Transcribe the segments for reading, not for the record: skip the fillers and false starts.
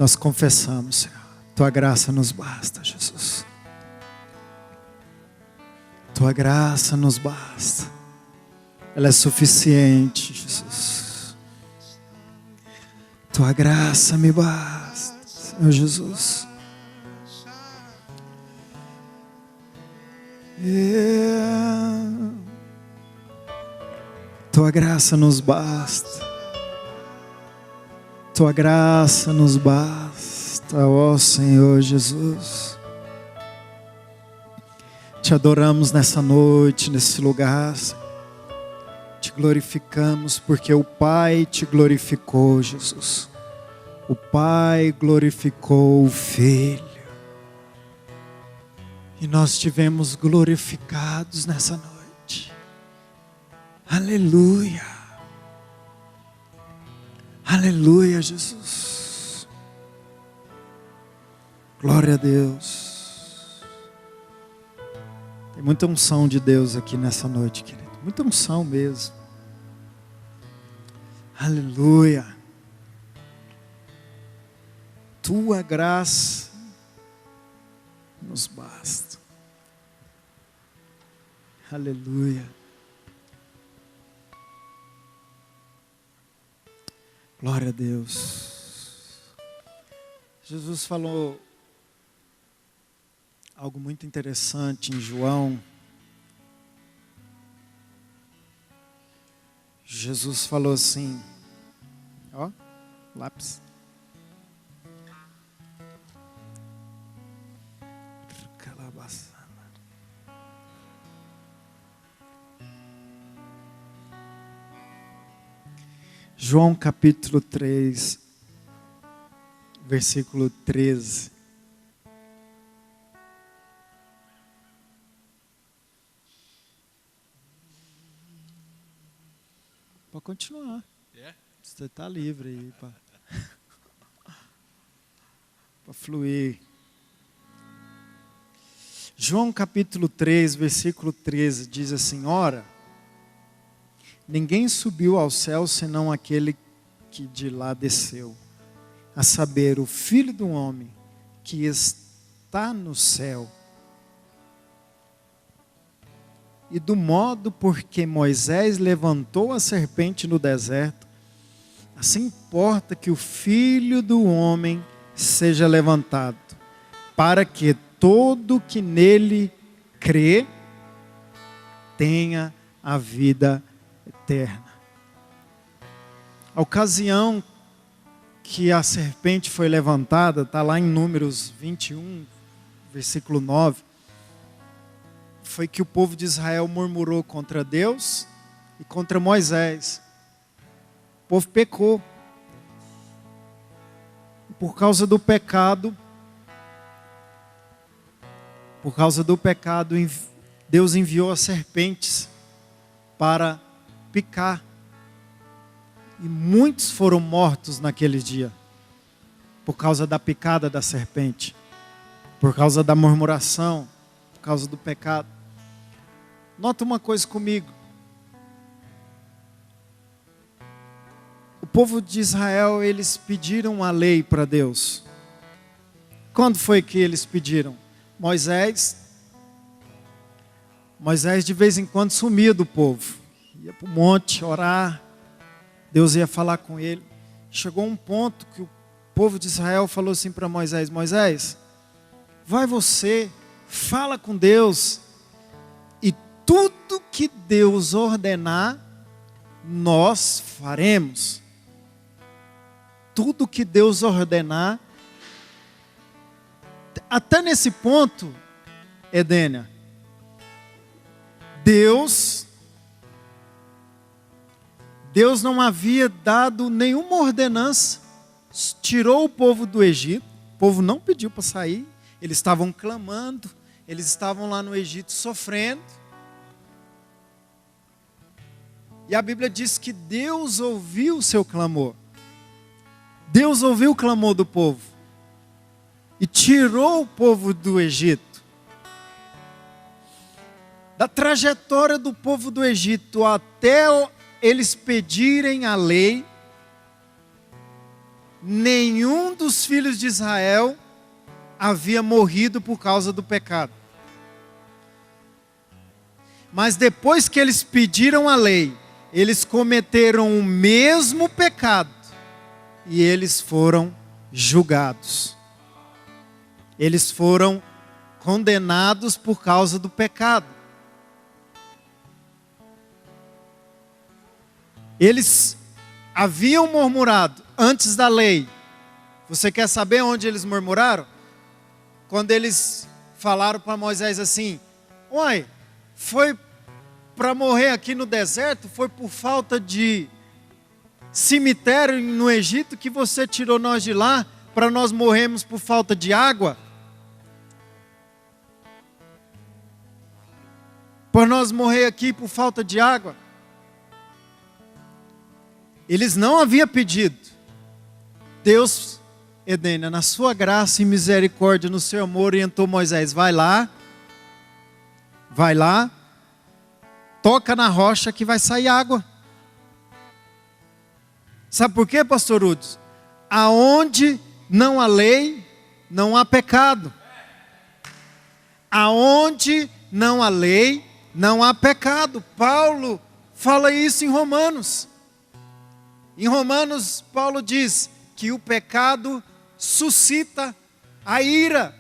Nós confessamos, Senhor, Tua graça nos basta, Jesus. Tua graça nos basta. Ela é suficiente, Jesus. Tua graça me basta, Senhor Jesus. Tua graça nos basta. Tua graça nos basta, ó Senhor Jesus. Te adoramos nessa noite, nesse lugar. Te glorificamos porque o Pai te glorificou, Jesus. O Pai glorificou o Filho. E nós estivemos glorificados nessa noite. Aleluia. Aleluia, Jesus. Glória a Deus. Tem muita unção de Deus aqui nessa noite, querido. Muita unção mesmo. Aleluia. Tua graça nos basta. Aleluia. Glória a Deus. Jesus falou algo muito interessante em João. Jesus falou assim, ó, lápis. João capítulo 3, versículo 13. Pode continuar. Você está livre aí para fluir. João capítulo 3, versículo 13 diz assim: ora, ninguém subiu ao céu senão aquele que de lá desceu, a saber, o Filho do Homem que está no céu. E do modo por que Moisés levantou a serpente no deserto, assim importa que o Filho do Homem seja levantado, para que todo que nele crê tenha a vida eterna. A ocasião que a serpente foi levantada, está lá em Números 21, versículo 9, foi que o povo de Israel murmurou contra Deus e contra Moisés. O povo pecou. Por causa do pecado, Deus enviou as serpentes para picar. E muitos foram mortos naquele dia, por causa da picada da serpente, por causa da murmuração, por causa do pecado. Nota uma coisa comigo. O povo de Israel, eles pediram a lei para Deus. Quando foi que eles pediram? Moisés de vez em quando sumia do povo. Ia para o monte orar. Deus ia falar com ele. Chegou um ponto que o povo de Israel falou assim para Moisés: Moisés, vai você, fala com Deus, e tudo que Deus ordenar, nós faremos. Tudo que Deus ordenar. Até nesse ponto, Edênia, Deus não havia dado nenhuma ordenança, tirou o povo do Egito, o povo não pediu para sair, eles estavam clamando, eles estavam lá no Egito sofrendo, e a Bíblia diz que Deus ouviu o seu clamor, Deus ouviu o clamor do povo, e tirou o povo do Egito. Da trajetória do povo do Egito até eles pedirem a lei, nenhum dos filhos de Israel havia morrido por causa do pecado. Mas depois que eles pediram a lei, eles cometeram o mesmo pecado e eles foram julgados. Eles foram condenados por causa do pecado. Eles haviam murmurado antes da lei. Você quer saber onde eles murmuraram? Quando eles falaram para Moisés assim: uai, foi para morrer aqui no deserto? Foi por falta de cemitério no Egito que você tirou nós de lá, para nós morrermos por falta de água? Por nós morrer aqui por falta de água? Eles não haviam pedido. Deus, Edênia, na sua graça e misericórdia, no seu amor, orientou Moisés: vai lá, toca na rocha que vai sair água. Sabe por quê, pastor Uds? Aonde não há lei, não há pecado. Aonde não há lei, não há pecado. Paulo fala isso em Romanos. Em Romanos, Paulo diz que o pecado suscita a ira.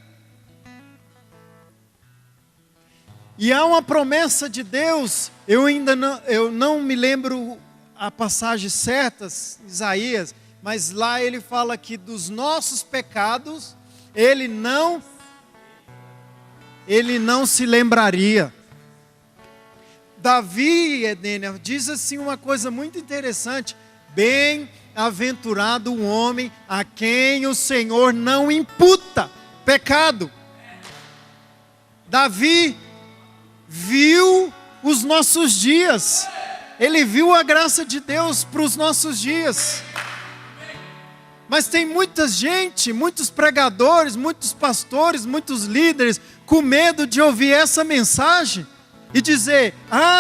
E há uma promessa de Deus, eu não me lembro a passagem certa, Isaías, mas lá ele fala que dos nossos pecados, ele não se lembraria. Davi, Edênia, diz assim uma coisa muito interessante: bem-aventurado o homem a quem o Senhor não imputa pecado. Davi viu os nossos dias. Ele viu a graça de Deus para os nossos dias. Mas tem muita gente, muitos pregadores, muitos pastores, muitos líderes com medo de ouvir essa mensagem e dizer: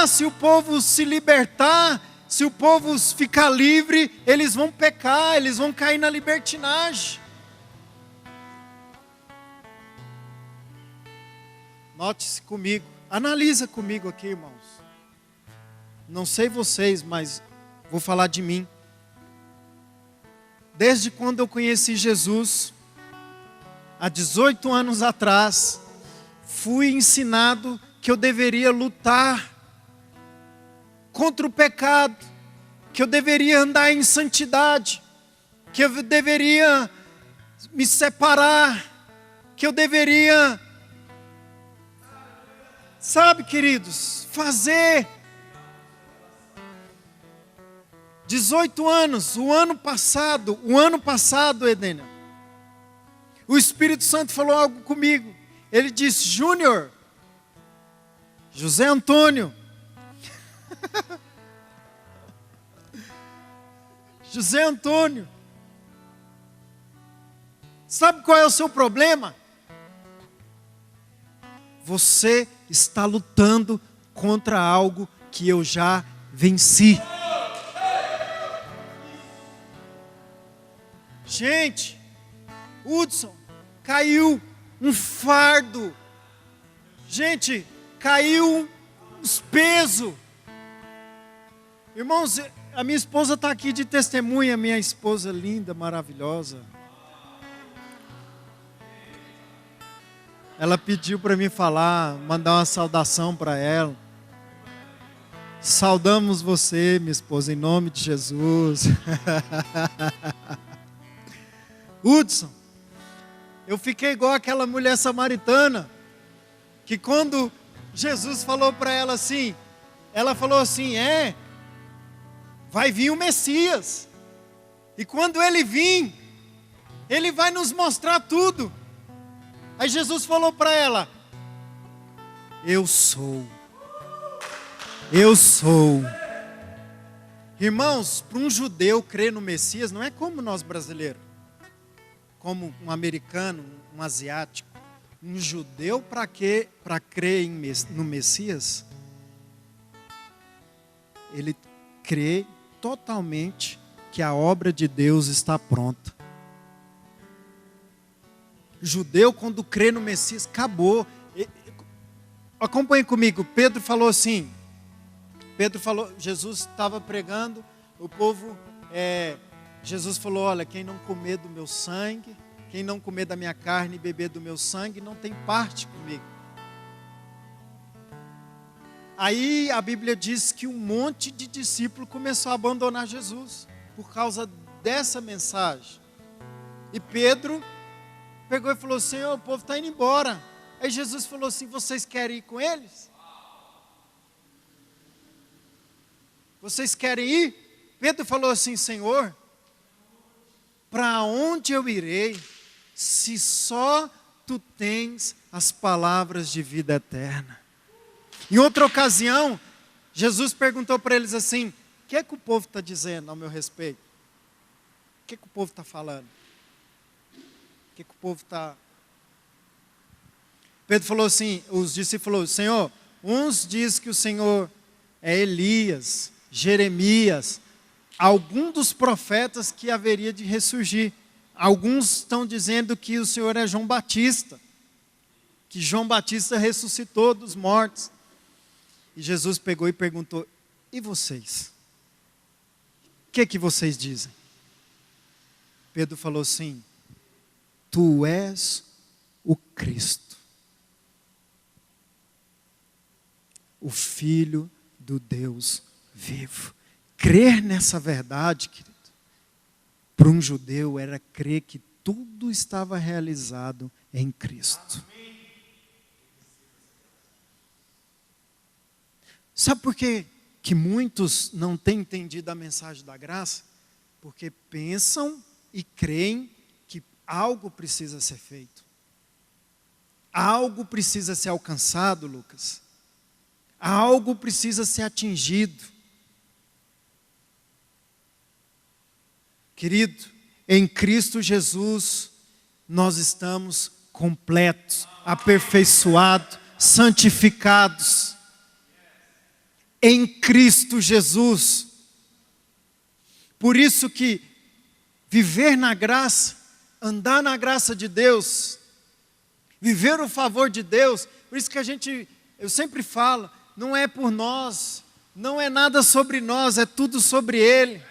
se o povo se libertar, se o povo ficar livre, eles vão pecar, eles vão cair na libertinagem. Note-se comigo, analisa comigo aqui, irmãos. Não sei vocês, mas vou falar de mim. Desde quando eu conheci Jesus, há 18 anos atrás, fui ensinado que eu deveria lutar contra o pecado, que eu deveria andar em santidade, que eu deveria me separar, que eu deveria, sabe, queridos, fazer. 18 anos, o ano passado, Edênia, o Espírito Santo falou algo comigo. Ele disse: Júnior, José Antônio, José Antônio, sabe qual é o seu problema? Você está lutando contra algo que eu já venci. Gente, Hudson, caiu um fardo. Gente, caiu uns pesos. Irmãos, a minha esposa está aqui de testemunha, minha esposa linda, maravilhosa. Ela pediu para mim falar, mandar uma saudação para ela. Saudamos você, minha esposa, em nome de Jesus. Hudson, eu fiquei igual aquela mulher samaritana, que quando Jesus falou para ela assim, ela falou assim: vai vir o Messias, e quando ele vir, ele vai nos mostrar tudo. Aí Jesus falou para ela: eu sou. Irmãos, para um judeu crer no Messias não é como nós brasileiros, como um americano, um asiático. Um judeu, para crer no Messias, ele crê totalmente que a obra de Deus está pronta. judeu, quando crê no Messias, acabou. Acompanhe comigo. Pedro falou assim. Jesus estava pregando, o povo, Jesus falou, olha, quem não comer do meu sangue, quem não comer da minha carne e beber do meu sangue, não tem parte comigo. Aí a Bíblia diz que um monte de discípulos começou a abandonar Jesus, por causa dessa mensagem. E Pedro pegou e falou, Senhor, o povo está indo embora. Aí Jesus falou assim, vocês querem ir com eles? Vocês querem ir? Pedro falou assim, Senhor, para onde eu irei, se só Tu tens as palavras de vida eterna? Em outra ocasião, Jesus perguntou para eles assim, o que é que o povo está dizendo ao meu respeito? O que é que o povo está falando? O que é que o povo está... Pedro falou assim, os discípulos falaram, Senhor, uns dizem que o Senhor é Elias, Jeremias, algum dos profetas que haveria de ressurgir. Alguns estão dizendo que o Senhor é João Batista, que João Batista ressuscitou dos mortos. E Jesus pegou e perguntou, e vocês? O que vocês dizem? Pedro falou assim, Tu és o Cristo, o Filho do Deus vivo. Crer nessa verdade, querido, para um judeu era crer que tudo estava realizado em Cristo. Sabe por que muitos não têm entendido a mensagem da graça? Porque pensam e creem que algo precisa ser feito. Algo precisa ser alcançado, Lucas. Algo precisa ser atingido. Querido, em Cristo Jesus, nós estamos completos, aperfeiçoados, santificados. Em Cristo Jesus. Por isso que viver na graça, andar na graça de Deus, viver o favor de Deus, por isso que eu sempre falo, não é por nós, não é nada sobre nós, é tudo sobre Ele.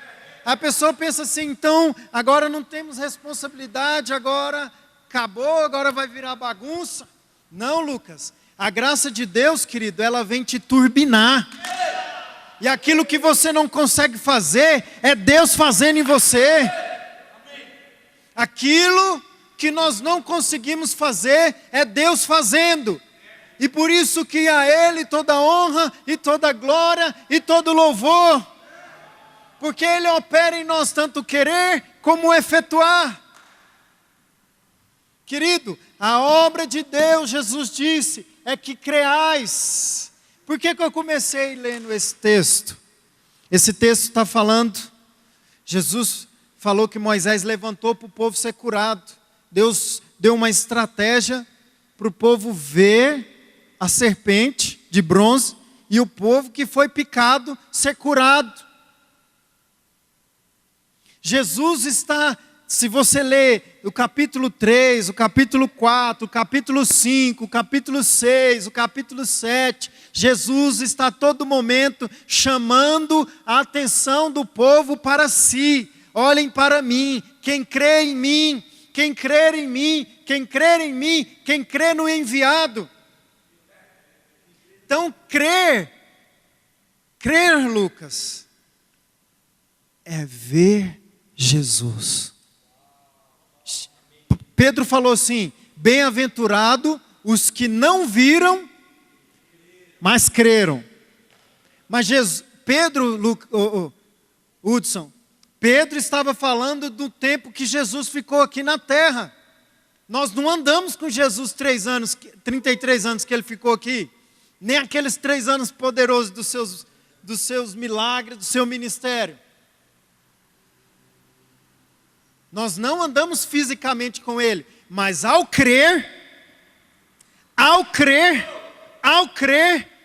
A pessoa pensa assim, então, agora não temos responsabilidade, agora acabou, agora vai virar bagunça. Não, Lucas, a graça de Deus, querido, ela vem te turbinar. E aquilo que você não consegue fazer, é Deus fazendo em você. Aquilo que nós não conseguimos fazer, é Deus fazendo. E por isso que a Ele toda honra, e toda glória, e todo louvor. Porque Ele opera em nós tanto querer, como efetuar. Querido, a obra de Deus, Jesus disse, é que creais. Por que eu comecei lendo esse texto? Esse texto está falando, Jesus falou que Moisés levantou para o povo ser curado. Deus deu uma estratégia para o povo ver a serpente de bronze e o povo que foi picado ser curado. Jesus está, se você ler o capítulo 3, o capítulo 4, o capítulo 5, o capítulo 6, o capítulo 7, Jesus está a todo momento chamando a atenção do povo para si. Olhem para mim, quem crê em mim, quem crer em mim, quem crer em mim, quem crê no enviado. Então, crer, Lucas, é ver Jesus. Pedro falou assim, bem-aventurado os que não viram, mas creram. Mas Pedro estava falando do tempo que Jesus ficou aqui na terra. Nós não andamos com Jesus 33 anos que Ele ficou aqui. Nem aqueles 3 anos poderosos dos seus milagres, do seu ministério. Nós não andamos fisicamente com Ele. Mas ao crer,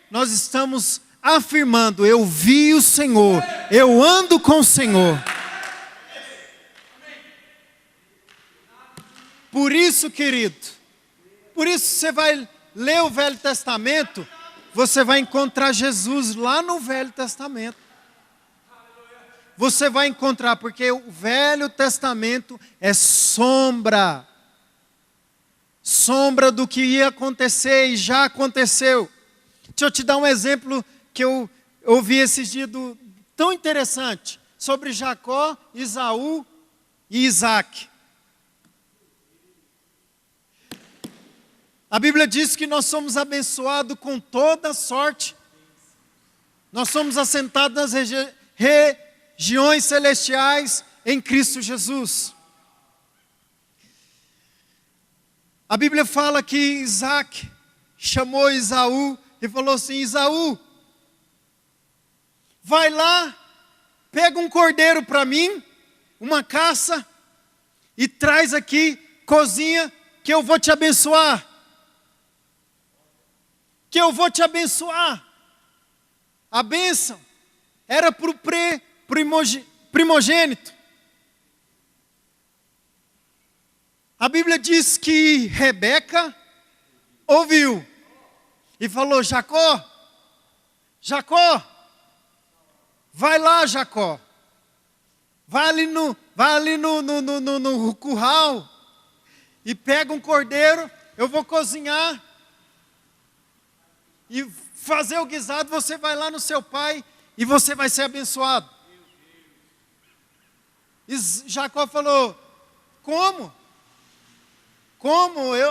nós estamos afirmando, eu vi o Senhor, eu ando com o Senhor. Por isso, querido, por isso você vai ler o Velho Testamento, você vai encontrar Jesus lá no Velho Testamento. Você vai encontrar, porque o Velho Testamento é sombra do que ia acontecer e já aconteceu. Deixa eu te dar um exemplo que eu ouvi esses dias tão interessante, sobre Jacó, Esaú e Isaac. A Bíblia diz que nós somos abençoados com toda sorte. Nós somos assentados nas regiões celestiais em Cristo Jesus. A Bíblia fala que Isaac chamou Esaú e falou assim: Esaú, vai lá, pega um cordeiro para mim, uma caça, e traz aqui, cozinha, que eu vou te abençoar. Que eu vou te abençoar. A bênção era para o primogênito. A Bíblia diz que Rebeca ouviu e falou: Jacó, vai lá, Jacó. Vai ali no curral e pega um cordeiro, eu vou cozinhar e fazer o guisado, você vai lá no seu pai e você vai ser abençoado. E Jacó falou: como?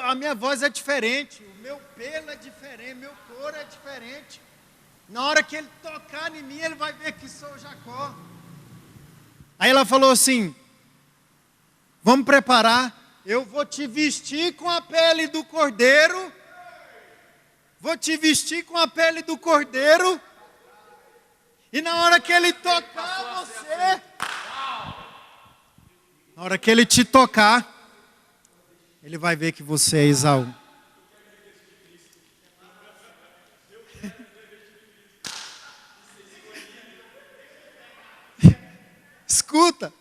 A minha voz é diferente, o meu pelo é diferente, meu couro é diferente. Na hora que ele tocar em mim, ele vai ver que sou Jacó. Aí ela falou assim: vamos preparar, eu vou te vestir com a pele do cordeiro. Vou te vestir com a pele do cordeiro. E na hora que ele tocar você, na hora que ele te tocar, ele vai ver que você é Esaú. Escuta.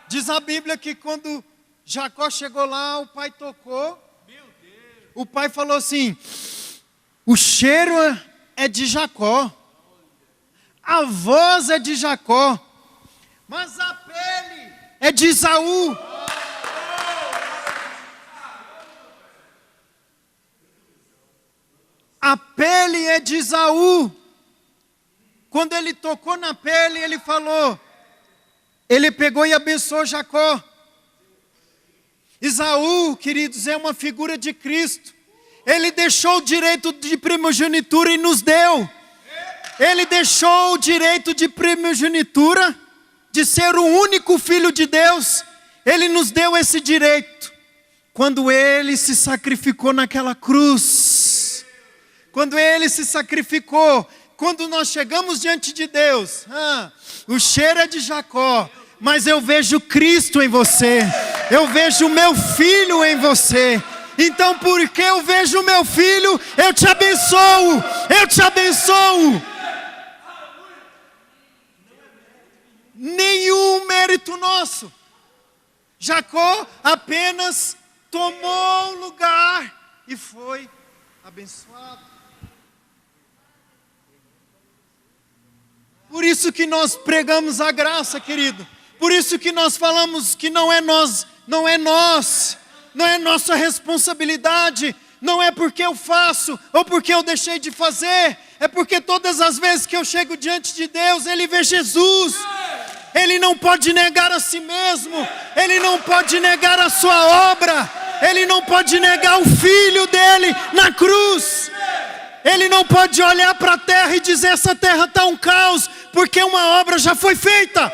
Diz a Bíblia que quando Jacó chegou lá, o pai tocou. O pai falou assim: o cheiro é de Jacó, a voz é de Jacó, mas a pele é de Esaú. A pele é de Esaú. Quando ele tocou na pele, ele falou, ele pegou e abençoou Jacó. Esaú, queridos, é uma figura de Cristo. Ele deixou o direito de primogenitura e nos deu. Ele deixou o direito de primogenitura, de ser o único filho de Deus. Ele nos deu esse direito quando ele se sacrificou naquela cruz. Quando ele se sacrificou, quando nós chegamos diante de Deus, o cheiro é de Jacó, mas eu vejo Cristo em você, eu vejo o meu filho em você. Então, porque eu vejo o meu filho, eu te abençoo, eu te abençoo. Nenhum mérito nosso. Jacó apenas tomou o lugar e foi abençoado. Por isso que nós pregamos a graça, querido. Por isso que nós falamos que não é nossa responsabilidade, não é porque eu faço ou porque eu deixei de fazer, é porque todas as vezes que eu chego diante de Deus, Ele vê Jesus. Ele não pode negar a si mesmo, Ele não pode negar a sua obra, Ele não pode negar o Filho dEle na cruz. Ele não pode olhar para a terra e dizer: essa terra está um caos, porque uma obra já foi feita.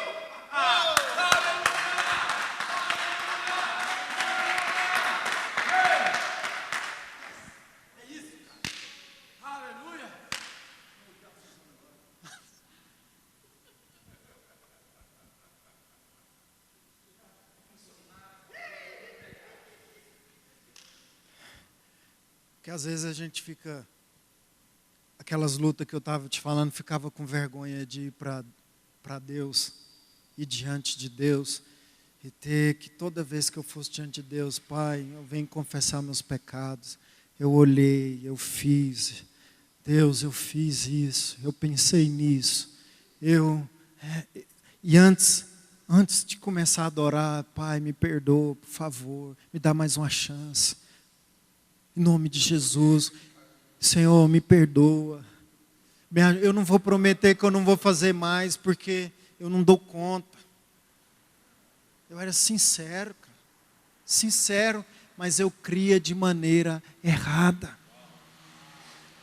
Porque às vezes a gente fica, aquelas lutas que eu estava te falando, ficava com vergonha de ir para Deus. ir diante de Deus e ter que toda vez que eu fosse diante de Deus, Pai, eu venho confessar meus pecados. Eu olhei, eu fiz. Deus, eu fiz isso, eu pensei nisso. E antes de começar a adorar, Pai, me perdoa, por favor, me dá mais uma chance. Em nome de Jesus, Senhor, me perdoa. Eu não vou prometer que eu não vou fazer mais, porque eu não dou conta. Eu era sincero, cara. Sincero, mas eu cria de maneira errada.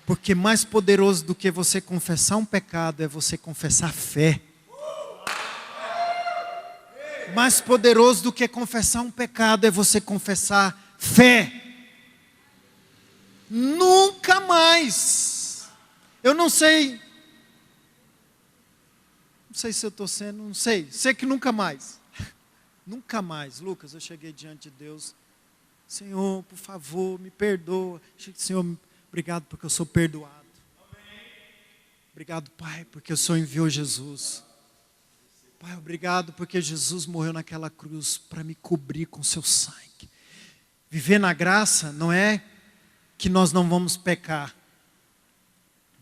Porque mais poderoso do que você confessar um pecado é você confessar fé. Mais poderoso do que confessar um pecado é você confessar fé. Nunca mais. Eu não sei se eu estou sendo, não sei que nunca mais. Nunca mais, Lucas, eu cheguei diante de Deus. Senhor, por favor, me perdoa. Senhor, obrigado porque eu sou perdoado. Obrigado, Pai, porque o Senhor enviou Jesus. Pai, obrigado porque Jesus morreu naquela cruz para me cobrir com seu sangue. Viver na graça não é que nós não vamos pecar,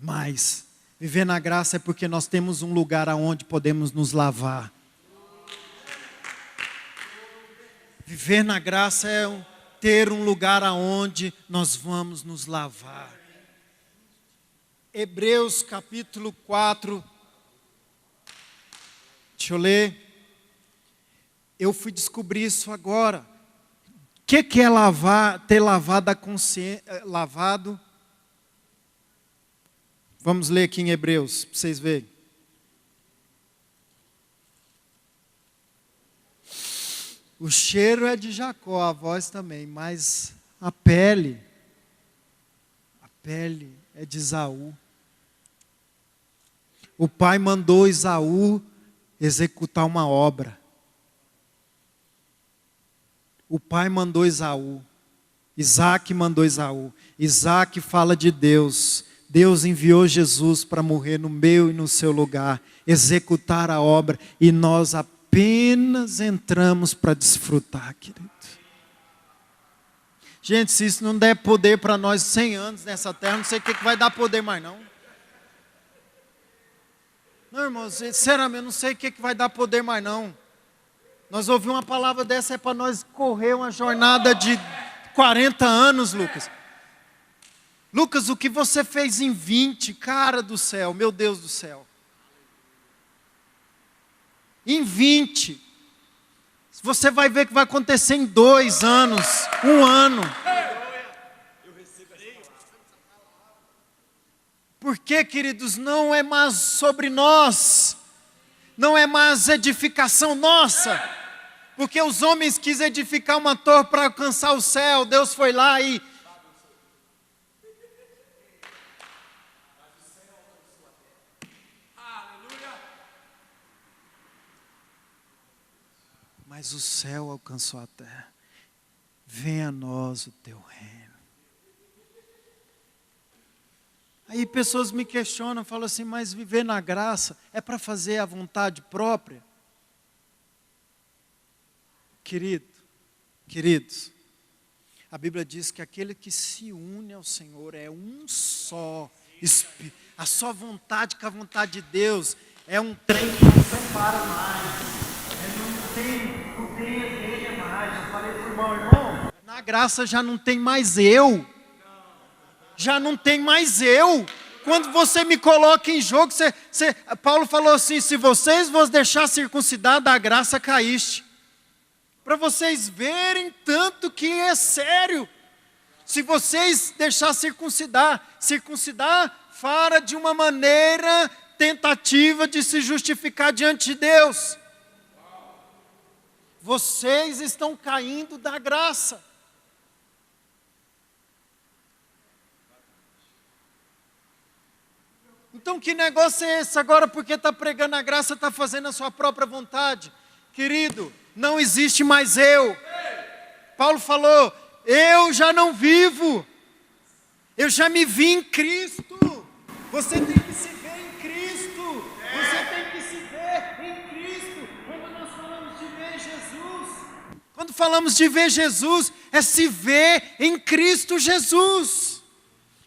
mas viver na graça é porque nós temos um lugar aonde podemos nos lavar. Viver na graça é ter um lugar aonde nós vamos nos lavar. Hebreus capítulo 4. Deixa eu ler. Eu fui descobrir isso agora. O que é lavar, ter lavado a consciência? Lavado. Vamos ler aqui em Hebreus, para vocês verem. O cheiro é de Jacó, a voz também, mas a pele é de Esaú. O pai mandou Esaú executar uma obra. O pai mandou Esaú. Isaac mandou Esaú. Isaac fala de Deus. Deus enviou Jesus para morrer no meu e no seu lugar, executar a obra, e nós apenas entramos para desfrutar, querido. Gente, se isso não der poder para nós 100 anos nessa terra, não sei o que vai dar poder mais não. Não, irmãos, sinceramente, não sei o que vai dar poder mais não. Nós ouvimos uma palavra dessa, é para nós correr uma jornada de 40 anos, Lucas. Lucas, o que você fez em 20, cara do céu, meu Deus do céu. Em 20, você vai ver que vai acontecer em 2 anos, 1 ano. Porque, queridos, não é mais sobre nós, não é mais edificação nossa, porque os homens quis edificar uma torre para alcançar o céu, Deus foi lá e... Mas o céu alcançou a terra. Venha a nós o teu reino. Aí pessoas me questionam, falam assim, mas viver na graça é para fazer a vontade própria? Queridos, a Bíblia diz que aquele que se une ao Senhor é um só Espírito. A sua vontade com a vontade de Deus é um trem que não separa mais. Não tem mais. Eu falei para o irmão, na graça já não tem mais eu. Já não tem mais eu. Quando você me coloca em jogo, Paulo falou assim, se vocês vos deixar circuncidar, da graça caíste. Para vocês verem tanto que é sério. Se vocês deixar circuncidar fora de uma maneira tentativa de se justificar diante de Deus. Vocês estão caindo da graça. Então que negócio é esse agora? Porque está pregando a graça, está fazendo a sua própria vontade? Querido, não existe mais eu. Paulo falou, eu já não vivo. Eu já me vi em Cristo. Você tem que se ver em Cristo. Você tem que se ver em Cristo. Quando Quando falamos de ver Jesus, é se ver em Cristo Jesus.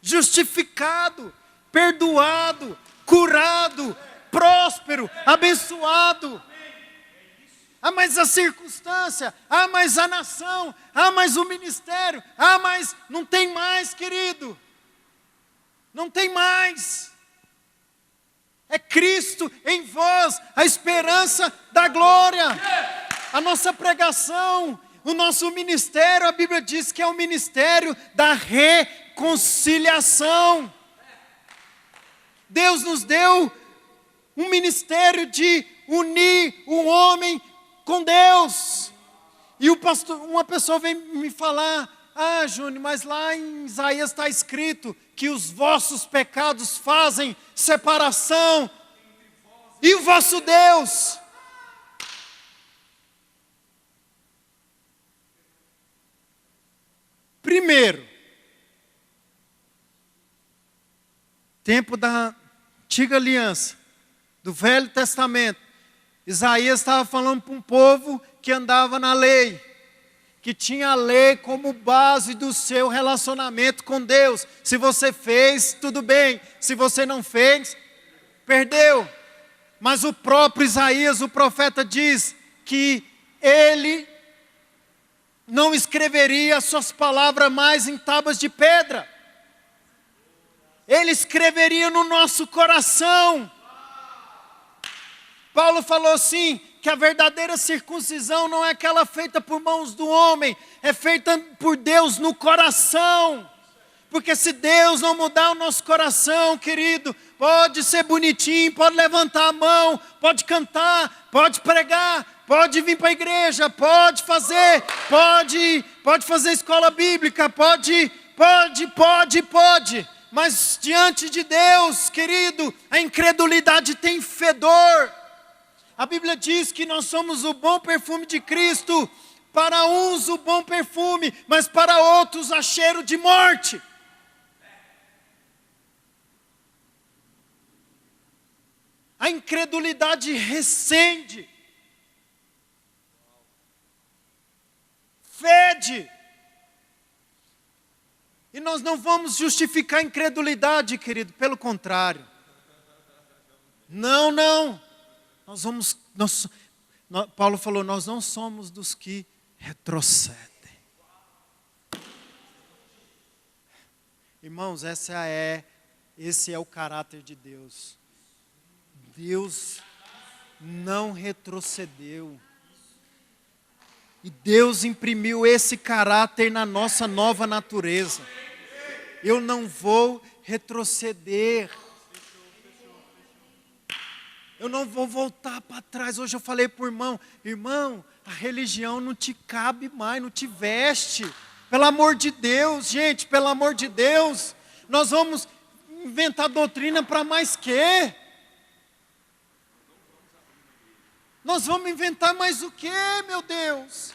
Justificado, perdoado, curado, próspero, abençoado. Mas a circunstância, mas a nação, mas o ministério, mas não tem mais, querido. Não tem mais. É Cristo em vós, a esperança da glória. A nossa pregação, o nosso ministério, a Bíblia diz que é o ministério da reconciliação. Deus nos deu um ministério de unir o homem com Deus. E uma pessoa vem me falar, Júnior, mas lá em Isaías está escrito que os vossos pecados fazem separação. E o vosso Deus? Primeiro, tempo da antiga aliança, do Velho Testamento, Isaías estava falando para um povo que andava na lei, que tinha a lei como base do seu relacionamento com Deus. Se você fez, tudo bem. Se você não fez, perdeu. Mas o próprio Isaías, o profeta, diz que ele não escreveria as suas palavras mais em tábuas de pedra. Ele escreveria no nosso coração. Paulo falou assim, que a verdadeira circuncisão não é aquela feita por mãos do homem, é feita por Deus no coração. Porque se Deus não mudar o nosso coração, querido, pode ser bonitinho, pode levantar a mão, pode cantar, pode pregar, pode vir para a igreja, pode fazer escola bíblica, pode. Mas diante de Deus, querido, a incredulidade tem fedor. A Bíblia diz que nós somos o bom perfume de Cristo. Para uns o bom perfume, mas para outros a cheiro de morte. A incredulidade recende. Fede. E nós não vamos justificar a incredulidade, querido, pelo contrário. Não. Paulo falou, nós não somos dos que retrocedem. Irmãos, esse é o caráter de Deus. Deus não retrocedeu. E Deus imprimiu esse caráter na nossa nova natureza. Eu não vou retroceder. Eu não vou voltar para trás. Hoje eu falei para o irmão, a religião não te cabe mais, não te veste. Pelo amor de Deus, gente, pelo amor de Deus. Nós vamos inventar doutrina para mais quê? Nós vamos inventar mais o quê, meu Deus?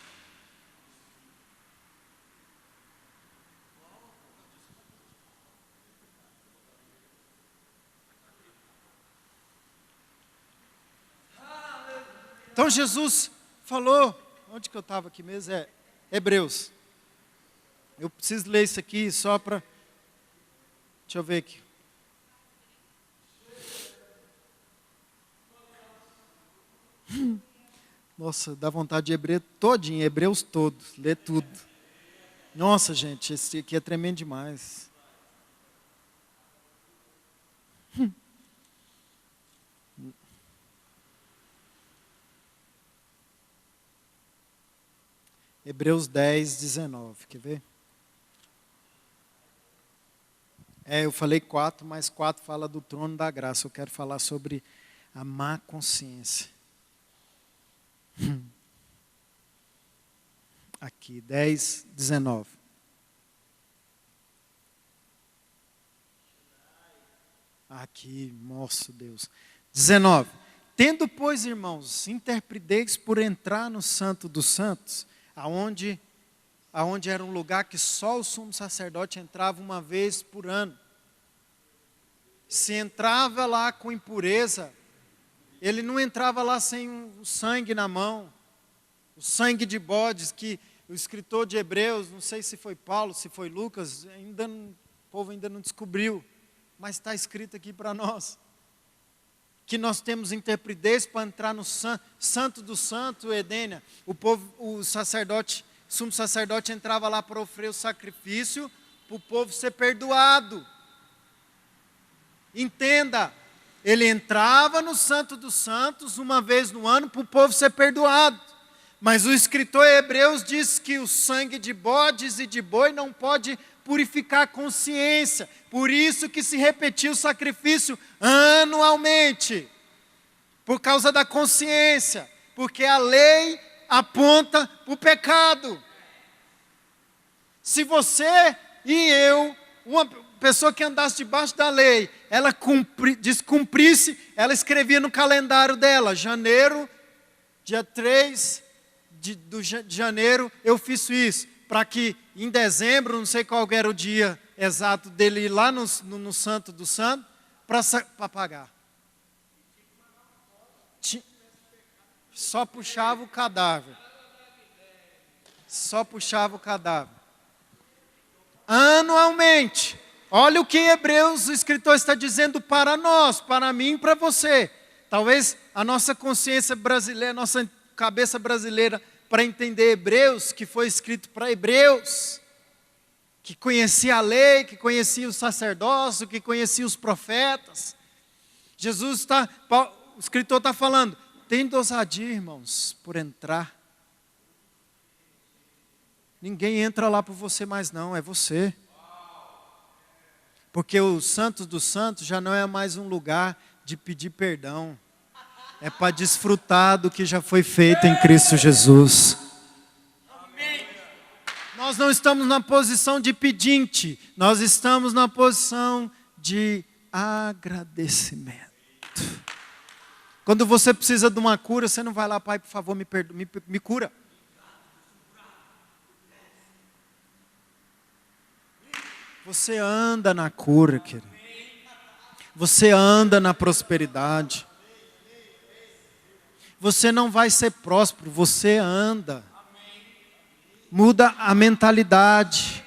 Então Jesus falou, onde que eu estava aqui mesmo? Hebreus. Eu preciso ler isso aqui só para... Deixa eu ver aqui. Nossa, dá vontade de Hebreus todinho, Hebreus todos, ler tudo. Nossa, gente, esse aqui é tremendo demais. Hebreus 10, 19, quer ver? Eu falei 4, mas 4 fala do trono da graça. Eu quero falar sobre a má consciência. Aqui, 10, 19. Aqui, nosso Deus. 19. Tendo, pois, irmãos, interpreteis por entrar no Santo dos Santos, aonde era um lugar que só o sumo sacerdote entrava uma vez por ano. Se entrava lá com impureza, ele não entrava lá sem o sangue na mão. O sangue de bodes que o escritor de Hebreus, não sei se foi Paulo, se foi Lucas, o povo ainda não descobriu, mas está escrito aqui para nós. Que nós temos interpretez para entrar no santo do santo, Edênia. O sacerdote, o sumo sacerdote entrava lá para oferecer o sacrifício, para o povo ser perdoado. Entenda, ele entrava no santo dos santos uma vez no ano para o povo ser perdoado. Mas o escritor Hebreus diz que o sangue de bodes e de boi não pode purificar a consciência. Por isso que se repetia o sacrifício anualmente. Por causa da consciência. Porque a lei aponta para o pecado. Se você e eu, uma pessoa que andasse debaixo da lei, ela descumprisse, ela escrevia no calendário dela, janeiro, dia 3 de janeiro, eu fiz isso, para que em dezembro, não sei qual era o dia exato dele ir lá no Santo do Santo, para pagar. Só puxava o cadáver. Só puxava o cadáver. Anualmente. Olha o que Hebreus, o escritor está dizendo para nós, para mim e para você. Talvez a nossa consciência brasileira, a nossa cabeça brasileira, para entender Hebreus, que foi escrito para Hebreus, que conhecia a lei, que conhecia o sacerdócio, que conhecia os profetas. O escritor está falando, tem ousadia, irmãos, por entrar. Ninguém entra lá por você mais não, é você. Porque o Santo dos Santos já não é mais um lugar de pedir perdão. É para desfrutar do que já foi feito em Cristo Jesus. Nós não estamos na posição de pedinte, nós estamos na posição de agradecimento. Quando você precisa de uma cura, você não vai lá, Pai, por favor, me cura. Você anda na cura, querido. Você anda na prosperidade. Você não vai ser próspero, você anda. Muda a mentalidade.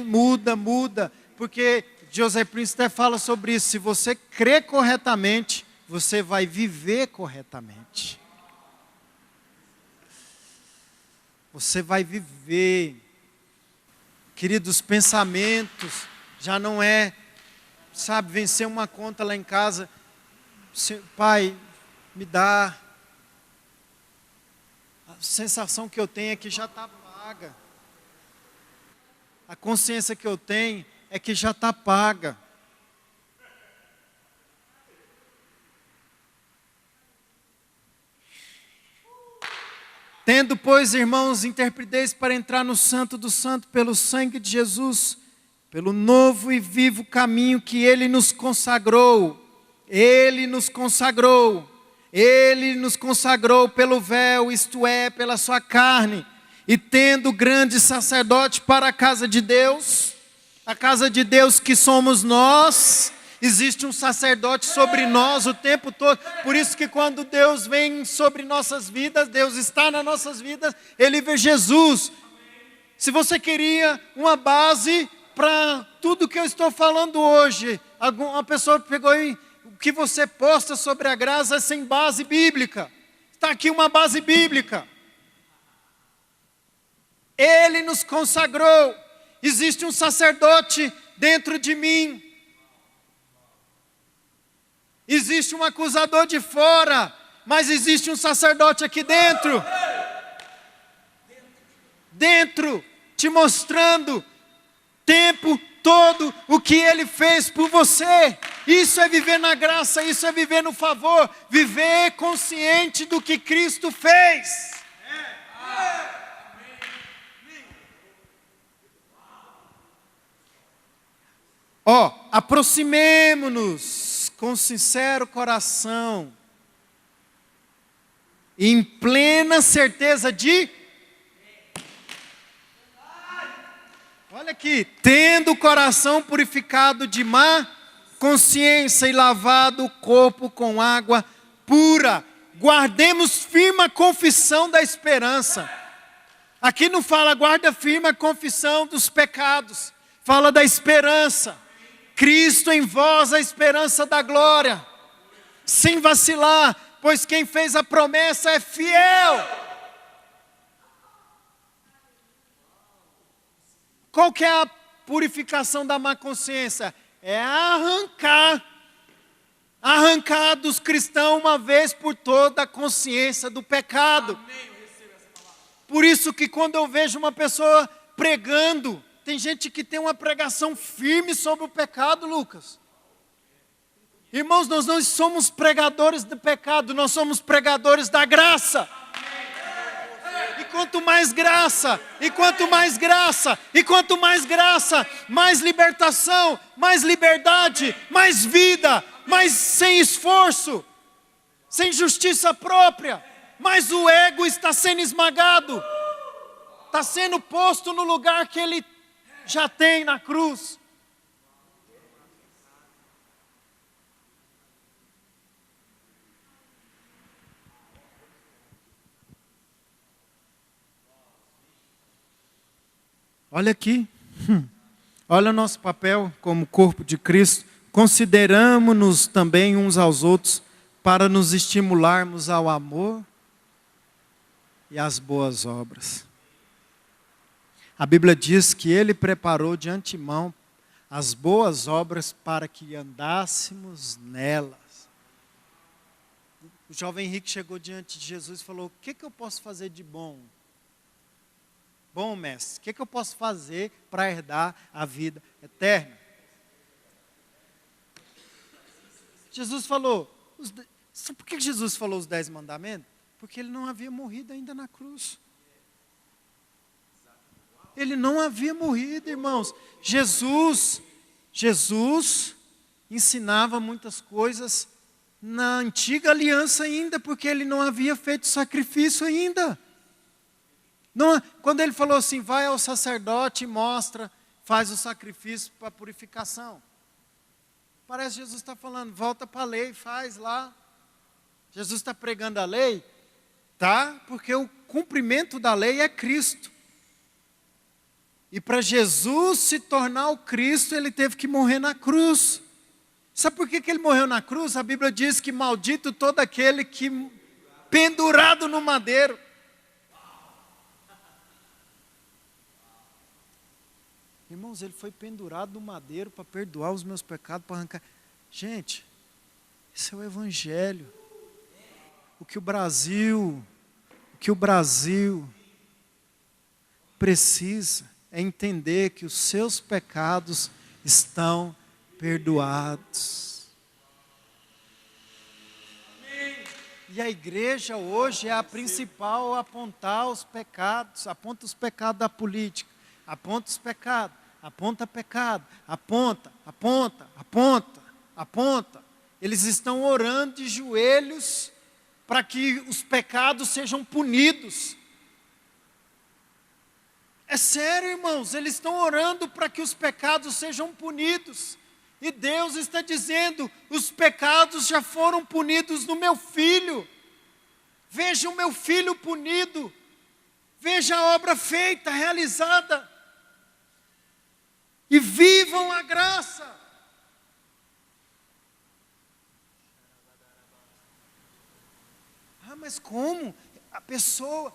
Muda. Porque José Prince até fala sobre isso. Se você crê corretamente, você vai viver corretamente. Você vai viver. Queridos, pensamentos já não é, sabe, vencer uma conta lá em casa. Pai, me dá. A sensação que eu tenho é que já está paga. A consciência que eu tenho é que já está paga. Tendo, pois, irmãos, interpretez para entrar no Santo do Santo pelo sangue de Jesus, pelo novo e vivo caminho que Ele nos consagrou. Ele nos consagrou pelo véu, isto é, pela sua carne. E tendo grande sacerdote para a casa de Deus que somos nós, existe um sacerdote sobre nós o tempo todo. Por isso que quando Deus vem sobre nossas vidas, Deus está nas nossas vidas, Ele vê Jesus. Se você queria uma base para tudo que eu estou falando hoje, uma pessoa pegou e o que você posta sobre a graça é sem base bíblica. Está aqui uma base bíblica. Ele nos consagrou. Existe um sacerdote dentro de mim. Existe um acusador de fora, mas existe um sacerdote aqui dentro. Dentro, te mostrando tempo todo o que Ele fez por você. Isso é viver na graça, isso é viver no favor, viver consciente do que Cristo fez. Aproximemo-nos com sincero coração, em plena certeza de... Olha aqui, tendo o coração purificado de má consciência e lavado o corpo com água pura. Guardemos firme a confissão da esperança. Aqui não fala guarda firme a confissão dos pecados. Fala da esperança. Cristo em vós, a esperança da glória. Sem vacilar, pois quem fez a promessa é fiel. Qual que é a purificação da má consciência? É arrancar dos cristãos uma vez por toda a consciência do pecado. Por isso que quando eu vejo uma pessoa pregando, tem gente que tem uma pregação firme sobre o pecado, Lucas. Irmãos, nós não somos pregadores do pecado, nós somos pregadores da graça. E quanto mais graça, e quanto mais graça, e quanto mais graça, mais libertação, mais liberdade, mais vida, mais sem esforço, sem justiça própria, mais o ego está sendo esmagado, está sendo posto no lugar que ele já tem na cruz. Olha aqui, olha o nosso papel como corpo de Cristo. Consideramos-nos também uns aos outros para nos estimularmos ao amor e às boas obras. A Bíblia diz que Ele preparou de antemão as boas obras para que andássemos nelas. O jovem Henrique chegou diante de Jesus e falou: o que eu posso fazer de bom? Bom, mestre, o que eu posso fazer para herdar a vida eterna? Jesus falou, sabe por que Jesus falou os 10 mandamentos? Porque ele não havia morrido ainda na cruz. Ele não havia morrido, irmãos. Jesus ensinava muitas coisas na antiga aliança ainda, porque ele não havia feito sacrifício ainda. Não, quando ele falou assim, vai ao sacerdote e mostra, faz o sacrifício para purificação. Parece que Jesus está falando, volta para a lei, faz lá. Jesus está pregando a lei, tá? Porque o cumprimento da lei é Cristo. E para Jesus se tornar o Cristo, ele teve que morrer na cruz. Sabe por que ele morreu na cruz? A Bíblia diz que maldito todo aquele que pendurado no madeiro. Irmãos, ele foi pendurado no madeiro para perdoar os meus pecados, para arrancar. Gente, esse é o Evangelho. O que o Brasil precisa é entender que os seus pecados estão perdoados. E a igreja hoje é a principal a apontar os pecados, aponta os pecados da política, aponta os pecados, aponta pecado, aponta. Eles estão orando de joelhos para que os pecados sejam punidos. É sério, irmãos, eles estão orando para que os pecados sejam punidos. E Deus está dizendo, os pecados já foram punidos no meu filho. Veja o meu filho punido. Veja a obra feita, realizada. E vivam a graça. Ah, mas como? A pessoa...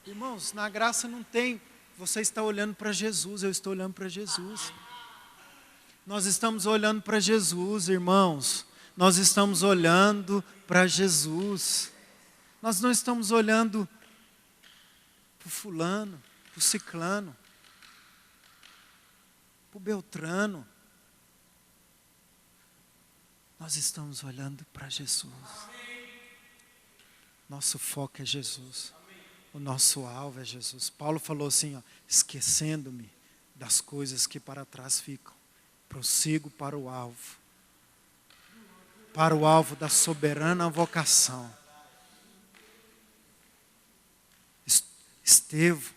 Irmãos, na graça não tem... Você está olhando para Jesus, eu estou olhando para Jesus. Nós estamos olhando para Jesus, irmãos. Nós estamos olhando para Jesus. Nós não estamos olhando para o fulano, para o ciclano, para o beltrano. Nós estamos olhando para Jesus. Nosso foco é Jesus. O nosso alvo é Jesus. Paulo falou assim, ó, esquecendo-me das coisas que para trás ficam, prossigo para o alvo da soberana vocação. Estevão,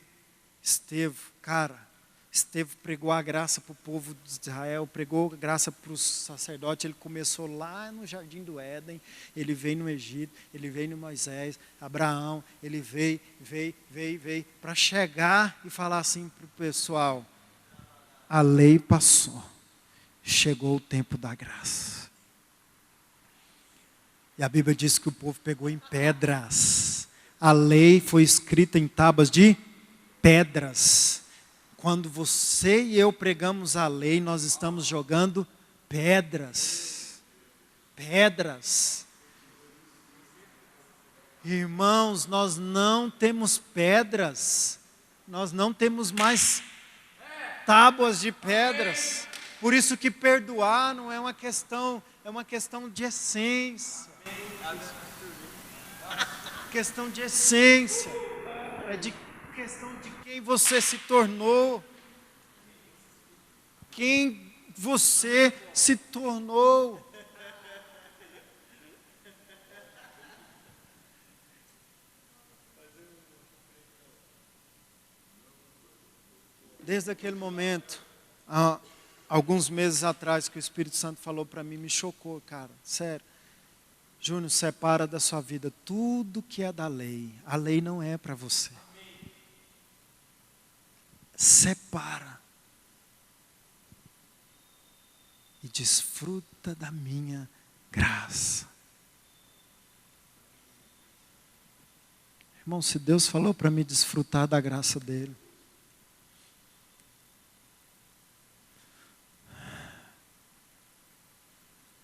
cara, Estevão pregou a graça para o povo de Israel, pregou a graça para os sacerdotes. Ele começou lá no Jardim do Éden, ele veio no Egito, ele veio no Moisés, Abraão, ele veio, para chegar e falar assim para o pessoal: a lei passou, chegou o tempo da graça. E a Bíblia diz que o povo pegou em pedras. A lei foi escrita em tábuas de pedras. Quando você e eu pregamos a lei, nós estamos jogando pedras. Pedras. Irmãos, nós não temos pedras. Nós não temos mais tábuas de pedras. Por isso que perdoar não é uma questão, é uma questão de essência. Questão de essência. É de questão de quem você se tornou. Quem você se tornou. Desde aquele momento, há alguns meses atrás, que o Espírito Santo falou para mim, me chocou, cara, sério. Júnior, separa da sua vida tudo que é da lei. A lei não é para você. Separa. E desfruta da minha graça. Irmão, se Deus falou para mim desfrutar da graça dele,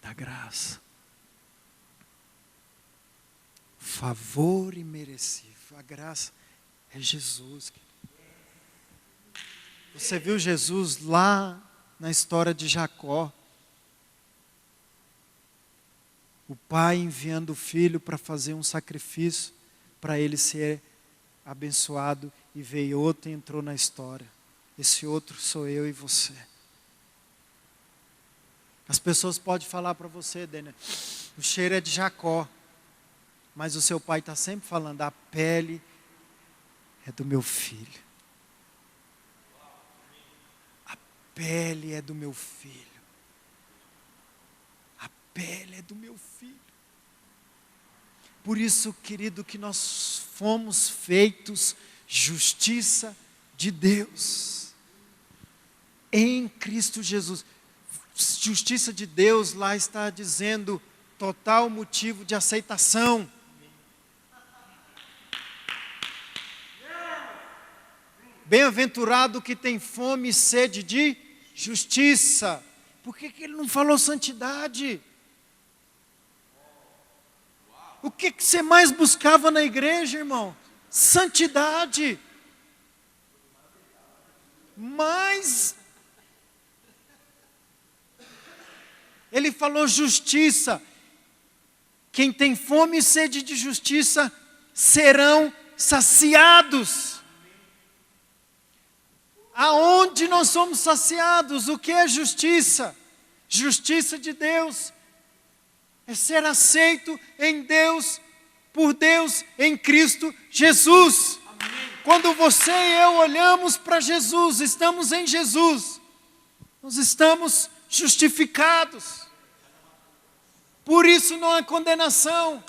da graça, favor imerecido, a graça é Jesus. Você viu Jesus lá na história de Jacó, o pai enviando o filho para fazer um sacrifício, para ele ser abençoado, e veio outro e entrou na história. Esse outro sou eu e você. As pessoas podem falar para você, Daniel, o cheiro é de Jacó, mas o seu pai está sempre falando, a pele é do meu filho. A pele é do meu filho. A pele é do meu filho. Por isso, querido, que nós fomos feitos justiça de Deus em Cristo Jesus. Justiça de Deus lá está dizendo total motivo de aceitação. Bem-aventurado que tem fome e sede de justiça. Por que ele não falou santidade? O que você mais buscava na igreja, irmão? Santidade. Mas ele falou justiça. Quem tem fome e sede de justiça serão saciados. Aonde nós somos saciados? O que é justiça? Justiça de Deus é ser aceito em Deus, por Deus, em Cristo Jesus. Amém. Quando você e eu olhamos para Jesus, estamos em Jesus, nós estamos justificados. Por isso não há condenação.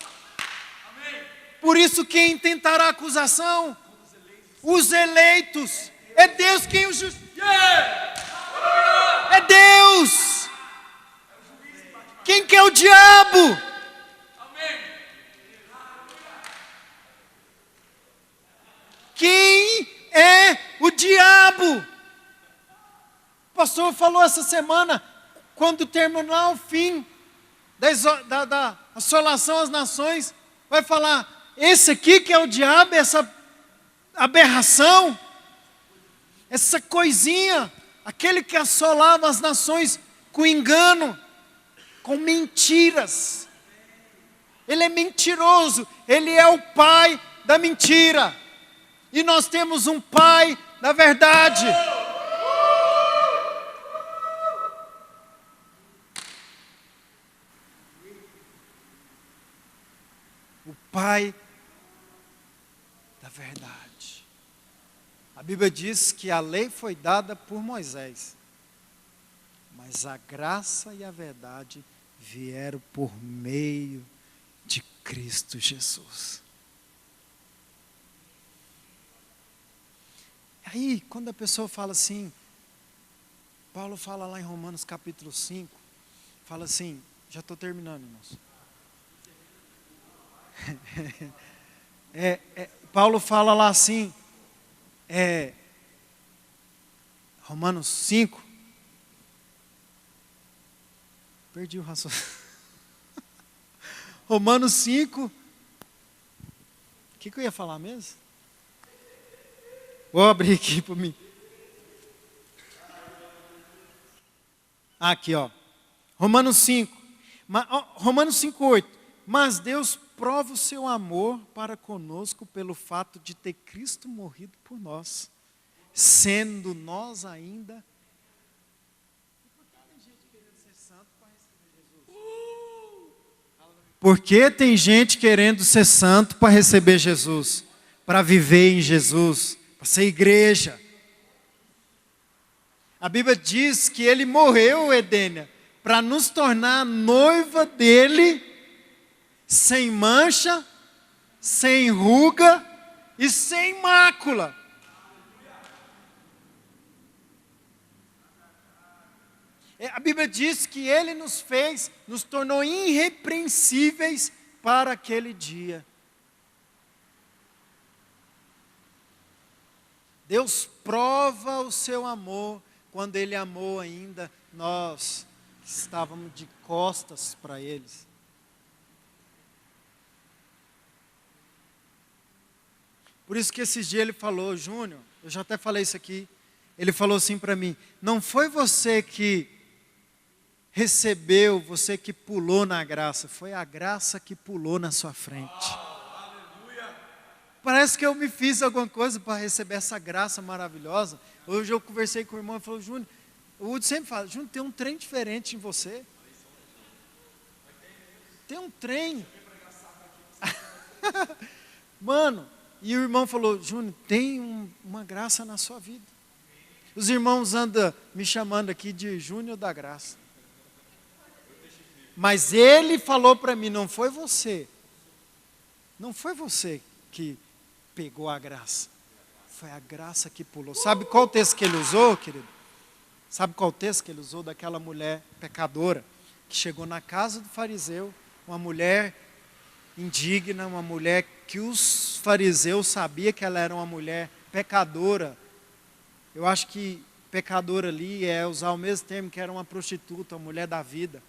Amém. Por isso quem tentará acusação? Os eleitos. É Deus quem os justifica. É Deus. Quem que é o diabo? Quem é o diabo? O pastor falou essa semana, quando terminar o fim da assolação às nações, vai falar, esse aqui que é o diabo, essa aberração, essa coisinha, aquele que assolava as nações com engano, com mentiras. Ele é mentiroso, ele é o pai da mentira. E nós temos um pai da verdade. O pai da verdade. A Bíblia diz que a lei foi dada por Moisés, mas a graça e a verdade vieram por meio de Cristo Jesus. Aí, quando a pessoa fala assim, Paulo fala lá em Romanos capítulo 5, fala assim, já estou terminando, irmãos. Paulo fala lá assim, Romanos 5, perdi o raciocínio. Romanos 5, o que eu ia falar mesmo? Vou abrir aqui para mim. Aqui, ó. Romanos 5. Romanos 5:8. Mas Deus prova o seu amor para conosco pelo fato de ter Cristo morrido por nós, sendo nós ainda. Porque tem gente querendo ser santo para receber Jesus, para viver em Jesus, para ser igreja. A Bíblia diz que ele morreu, Edênia, para nos tornar noiva dele, sem mancha, sem ruga e sem mácula. A Bíblia diz que ele nos fez, nos tornou irrepreensíveis para aquele dia. Deus prova o seu amor quando ele amou ainda nós, que estávamos de costas para eles. Por isso que esses dias ele falou, Júnior, eu já até falei isso aqui, ele falou assim para mim, não foi você que recebeu, você que pulou na graça, foi a graça que pulou na sua frente. Parece que eu me fiz alguma coisa para receber essa graça maravilhosa. Hoje eu conversei com o irmão e falou, Júnior, o Wood sempre fala, Júnior, tem um trem diferente em você. Tem um trem. Mano, e o irmão falou, Júnior, tem uma graça na sua vida. Os irmãos andam me chamando aqui de Júnior da Graça. Mas ele falou para mim, não foi você. Não foi você que pegou a graça. Foi a graça que pulou. Sabe qual texto que ele usou, querido? Sabe qual texto que ele usou daquela mulher pecadora que chegou na casa do fariseu, uma mulher indigna, uma mulher que os fariseus sabiam que ela era uma mulher pecadora. Eu acho que pecadora ali é usar o mesmo termo que era uma prostituta, uma mulher da vida.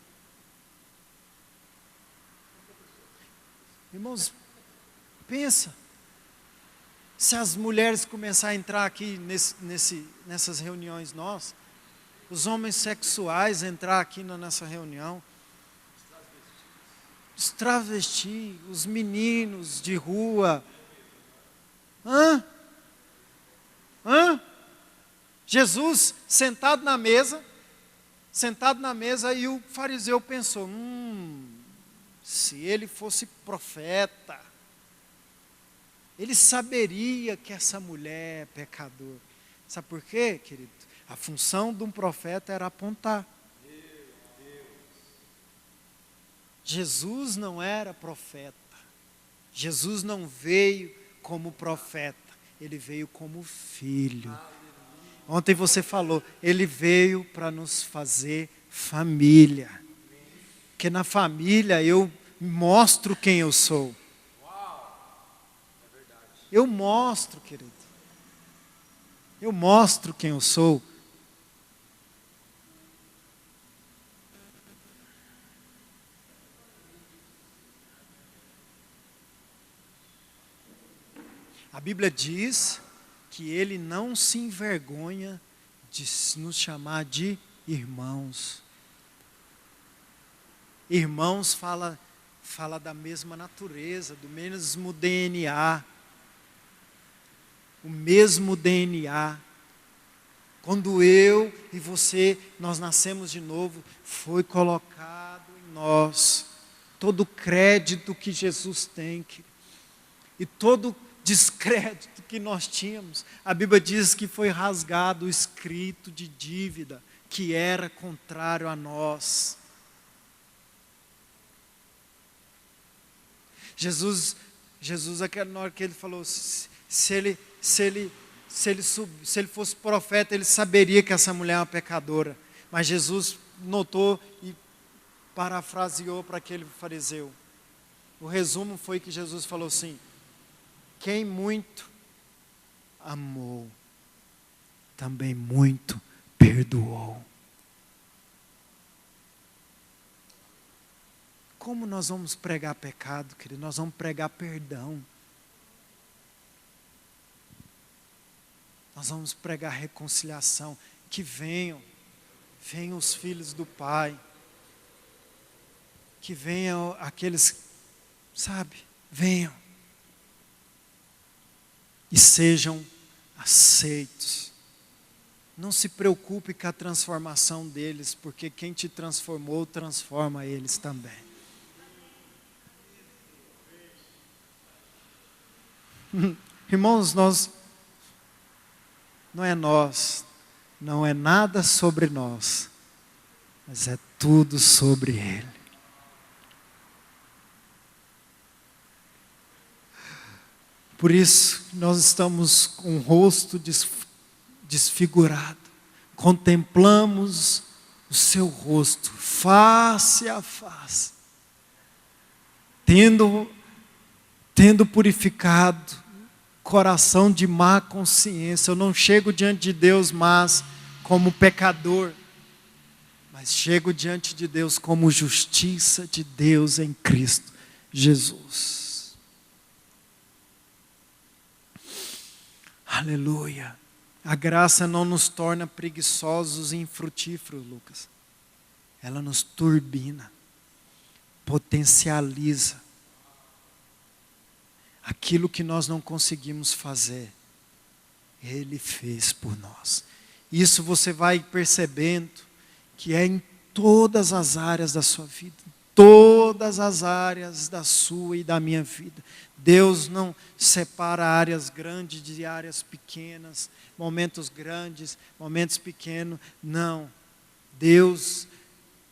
Irmãos, pensa, se as mulheres começarem a entrar aqui nessas reuniões nossas, os homens sexuais entrar aqui na nossa reunião, os travestis, os meninos de rua, Jesus sentado na mesa e o fariseu pensou, se ele fosse profeta, ele saberia que essa mulher é pecadora. Sabe por quê, querido? A função de um profeta era apontar. Jesus não era profeta. Jesus não veio como profeta. Ele veio como filho. Ontem você falou, ele veio para nos fazer família. Porque na família eu mostro quem eu sou. Eu mostro, querido. Eu mostro quem eu sou. A Bíblia diz que ele não se envergonha de nos chamar de irmãos. Irmãos fala da mesma natureza, do mesmo DNA. O mesmo DNA. Quando eu e você, nós nascemos de novo, foi colocado em nós todo o crédito que Jesus tem. E todo descrédito que nós tínhamos. A Bíblia diz que foi rasgado o escrito de dívida que era contrário a nós. Jesus, na hora que ele falou, se ele fosse profeta, ele saberia que essa mulher é uma pecadora. Mas Jesus notou e parafraseou para aquele fariseu. O resumo foi que Jesus falou assim: quem muito amou, também muito perdoou. Como nós vamos pregar pecado, querido? Nós vamos pregar perdão. Nós vamos pregar reconciliação. Que venham os filhos do Pai. Que venham aqueles, venham. E sejam aceitos. Não se preocupe com a transformação deles, porque quem te transformou, transforma eles também. Irmãos, não é nada sobre nós, mas é tudo sobre Ele. Por isso, nós estamos com o rosto desfigurado, contemplamos o seu rosto, face a face, tendo purificado coração de má consciência. Eu não chego diante de Deus mais como pecador, mas chego diante de Deus como justiça de Deus em Cristo Jesus. Aleluia. A graça não nos torna preguiçosos e infrutíferos, Lucas. Ela nos turbina, potencializa. Aquilo que nós não conseguimos fazer, Ele fez por nós. Isso você vai percebendo que é em todas as áreas da sua vida. Todas as áreas da sua e da minha vida. Deus não separa áreas grandes de áreas pequenas, momentos grandes, momentos pequenos. Não.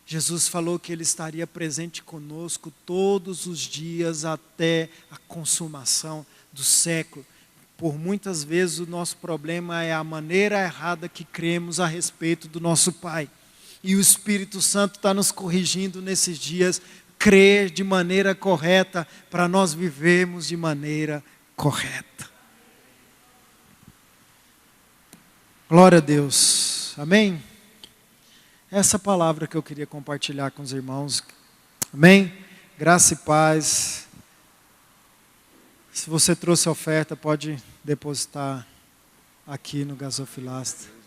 Jesus falou que Ele estaria presente conosco todos os dias até a consumação do século. Por muitas vezes o nosso problema é a maneira errada que cremos a respeito do nosso Pai. E o Espírito Santo está nos corrigindo nesses dias, crer de maneira correta, para nós vivermos de maneira correta. Glória a Deus. Amém? Essa palavra que eu queria compartilhar com os irmãos. Amém? Graça e paz. Se você trouxe oferta, pode depositar aqui no gasofilastra.